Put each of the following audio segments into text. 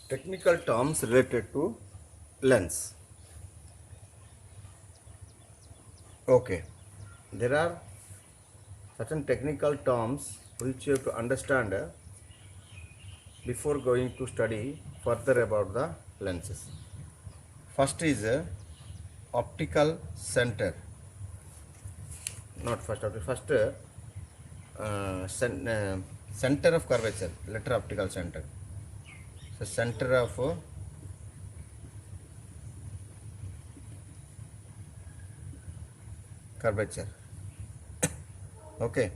Technical terms related to lens. Okay, there are certain technical terms which you have to understand before going to study further about the lenses. First is optical center. Not first, first center of curvature, letter optical center. So center of curvature. Okay,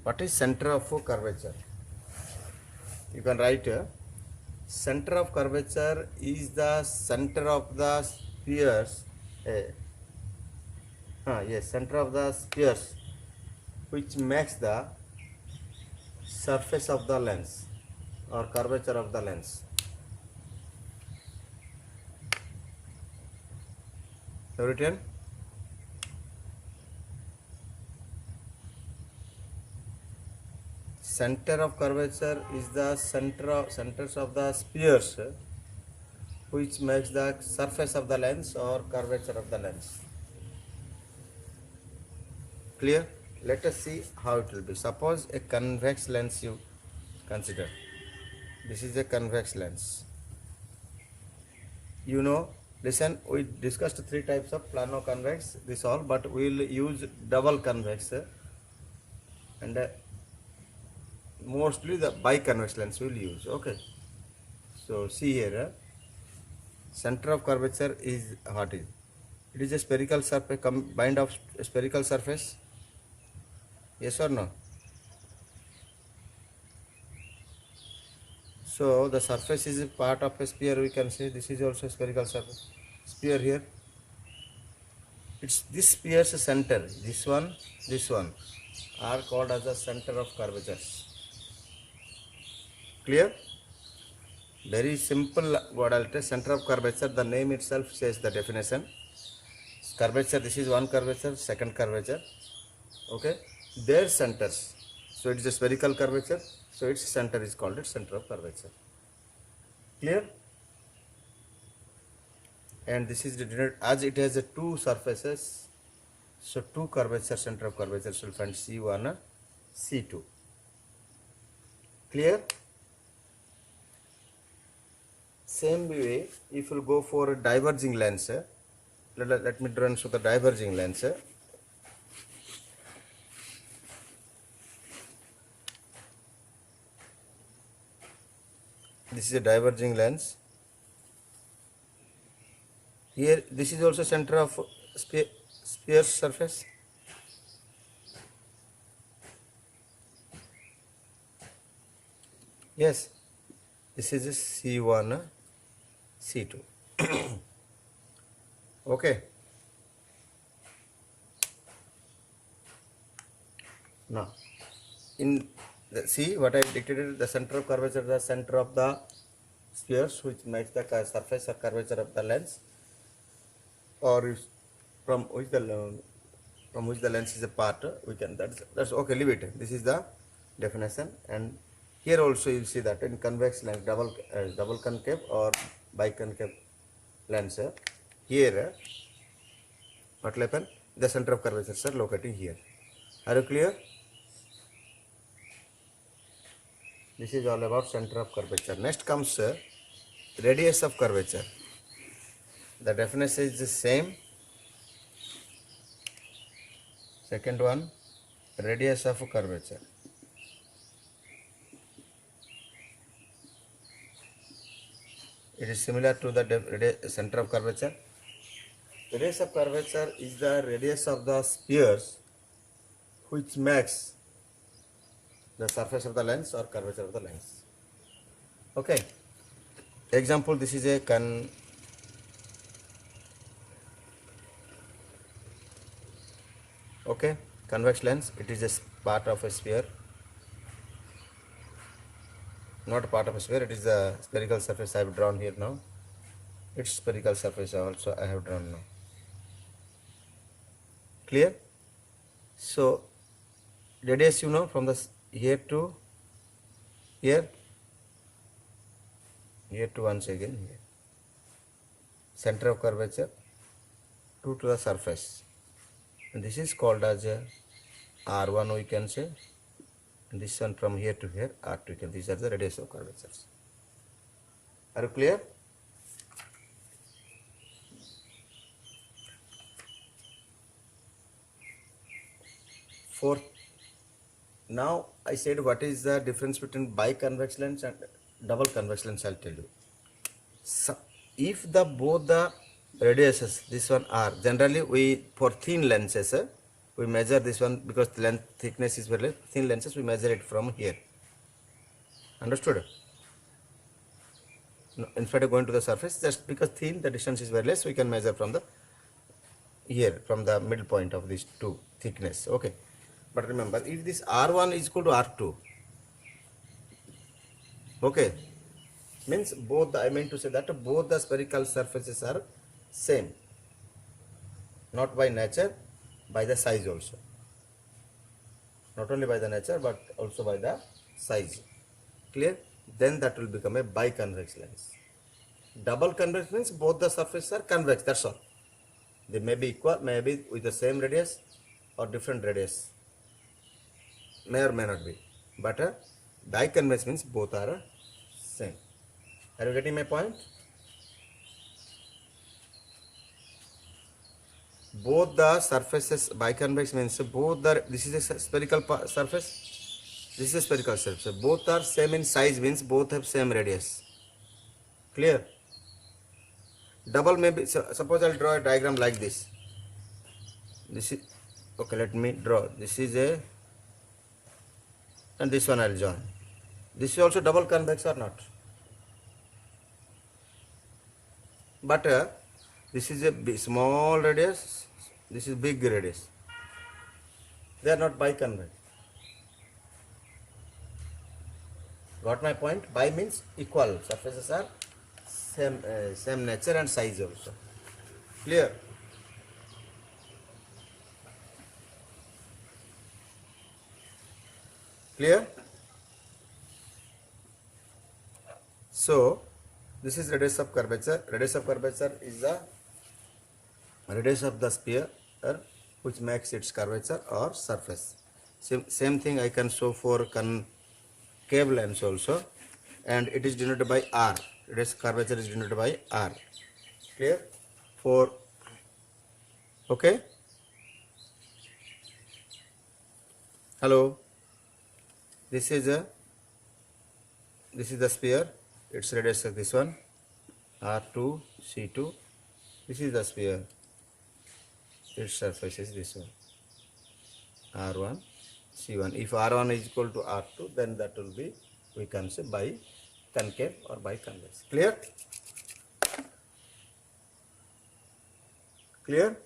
what is center of curvature? You can write center of curvature is the center of the spheres. Yes, center of the spheres which makes the surface of the lens or curvature of the lens. Have you written? Center of curvature is the centers of the spheres which makes the surface of the lens or curvature of the lens. Clear? Let us see how it will be. Suppose a convex lens you consider. This is a convex lens. You know, listen, we discussed three types of plano convex, this all, but we will use double convex and mostly the biconvex lens we will use. Okay. So see here, center of curvature is what is? It is a spherical surface combined of spherical surface. Yes or no? So the surface is a part of a sphere. We can say this is also a spherical surface. Sphere here. It's this sphere's center. This one are called as the center of curvatures. Clear? Very simple word. I'll tell center of curvature. The name itself says the definition. Curvature. This is one curvature, second curvature. Okay. Their centers. So it is a spherical curvature. So its center is called its center of curvature. Clear? And this is denoted as it has a two surfaces. So two curvature, center of curvature will find C1, C2. Clear? Same way, if you go for a diverging lens, let me draw and show the diverging lens. This is a diverging lens. Here, this is also center of sphere surface. Yes, this is a C1, C2. Okay. Now, in see what I dictated, the center of curvature, the center of the spheres which makes the surface or curvature of the lens, or from which the lens is a part. We can that's okay. Leave it. This is the definition, and here also you will see that in convex lens, double concave or biconcave lens. Here, what will happen? The center of curvatures are located here. Are you clear? This is all about center of curvature. Next comes radius of curvature. The definition is the same. Second one, radius of curvature. It is similar to the center of curvature. Radius of curvature is the radius of the spheres which makes the surface of the lens or curvature of the lens. Okay. Example, this is a convex lens. It is a part of a sphere. Not a part of a sphere, it is the spherical surface I have drawn here now. Its spherical surface also I have drawn now. Clear? So radius, you know, from the here to here, here to once again here. Center of curvature 2 to the surface. And this is called as a R1 we can say. And this one from here to here R2. These are the radius of curvatures. Are you clear? Fourth. Now I said what is the difference between biconvex lens and double convex lens. I'll tell you. So if the both the radiuses, this one are generally we for thin lenses we measure this one because the length thickness is very less. Thin lenses we measure it from here. Understood? No, instead of going to the surface, just because thin the distance is very less, we can measure from the here from the middle point of these two thickness. Okay, but remember if this R1 is equal to R2, okay, means both I meant to say that both the spherical surfaces are same, not by nature, by the size also. Not only by the nature but also by the size. Clear? Then that will become a biconvex lens. Double convex means both the surfaces are convex, that's all. They may be equal, maybe with the same radius or different radius. May or may not be. But biconvex means both are same. Are you getting my point? Both the surfaces, biconvex means both the, this is a spherical surface, this is a spherical surface. Both are same in size means both have same radius. Clear? Double may be, suppose I'll draw a diagram like this. This is, okay, let me draw. This is a, and this one I'll join. This is also double convex or not? But this is a small radius, this is big radius. They are not biconvex. Got my point? Bi means equal. Surfaces are same nature and size also. Clear? Clear? So this is radius of curvature. Radius of curvature is the radius of the sphere which makes its curvature or surface. Same thing I can show for concave lens also, and it is denoted by R. Radius curvature is denoted by R. Clear? For okay. Hello. This is the sphere. Its radius is this one, R2, C2. This is the sphere. Its surface is this one, R1, C1. If R1 is equal to R2, then that will be, we can say, by concave or by convex. Clear? Clear?